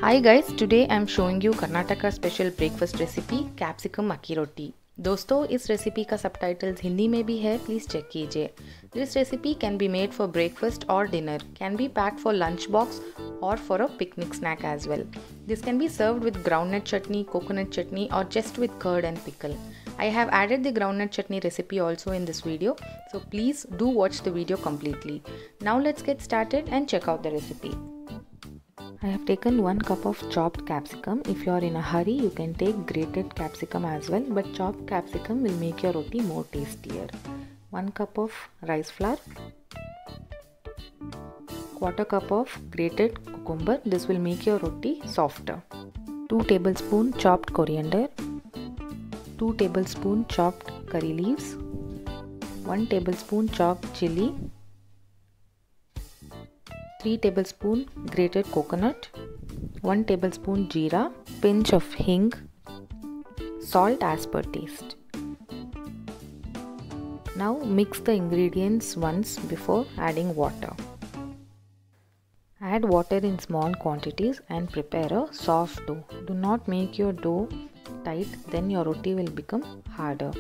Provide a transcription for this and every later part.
Hi guys, today I am showing you Karnataka special breakfast recipe Capsicum Akki Roti. दोस्तों इस recipe का subtitles Hindi में भी है, प्लीज़ चेक कीजिए. This recipe can be made for breakfast or dinner, can be packed for lunch box or for a picnic snack as well. This can be served with groundnut chutney, coconut chutney or just with curd and pickle. I have added the groundnut chutney recipe also in this video, so please do watch the video completely. Now let's get started and check out the recipe. I have taken 1 cup of chopped capsicum. If you are in a hurry, you can take grated capsicum as well, but chopped capsicum will make your roti more tastier. 1 cup of rice flour, 1/4 cup of grated cucumber. This will make your roti softer. 2 tablespoons chopped coriander, 2 tablespoons chopped curry leaves, 1 tablespoon chopped chilli, 3 tablespoons grated coconut, 1 tablespoon jeera, pinch of hing, salt as per taste. Now mix the ingredients once before adding water. Add water in small quantities and prepare a soft dough. Do not make your dough tight, then your roti will become harder.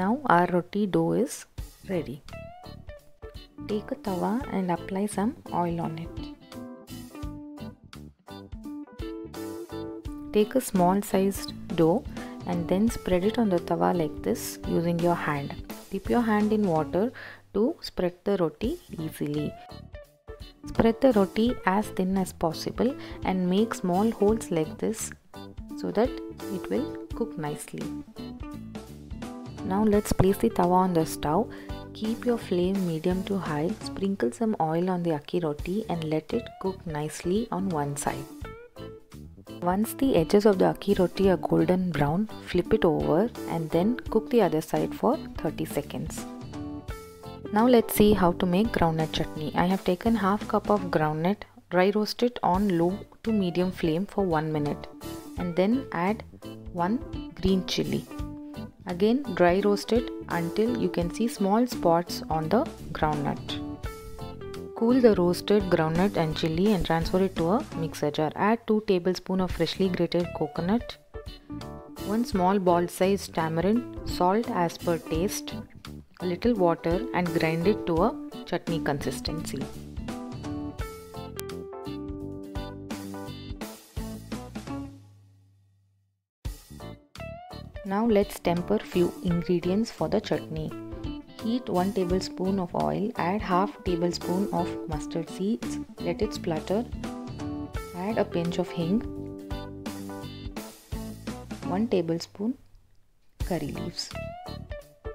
Now our roti dough is ready. Take a tawa and apply some oil on it. Take a small sized dough and then spread it on the tawa like this using your hand. Dip your hand in water to spread the roti easily. Spread the roti as thin as possible and make small holes like this so that it will cook nicely. Now let's place the tawa on the stove. Keep your flame medium to high. Sprinkle some oil on the akki roti and let it cook nicely on one side. Once the edges of the akki roti are golden brown, flip it over and then cook the other side for 30 seconds. Now let's see how to make groundnut chutney. I have taken half cup of groundnut, dry roast it on low to medium flame for 1 minute and then add 1 green chilli. Again dry roast it until you can see small spots on the groundnut. Cool the roasted groundnut and chilli and transfer it to a mixer jar. Add 2 tablespoons of freshly grated coconut, 1 small ball sized tamarind, salt as per taste, a little water and grind it to a chutney consistency. Now let's temper few ingredients for the chutney. Heat 1 tablespoon of oil, add half tablespoon of mustard seeds, let it splutter, add a pinch of hing, 1 tablespoon curry leaves,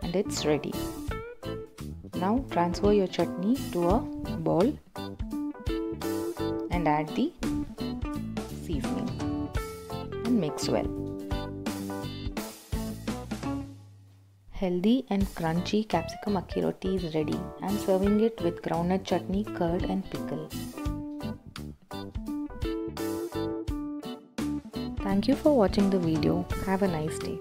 and it's ready. Now transfer your chutney to a bowl and add the seasoning and mix well. Healthy and crunchy capsicum akki roti is ready. I am serving it with groundnut chutney, curd and pickle. Thank you for watching the video. Have a nice day.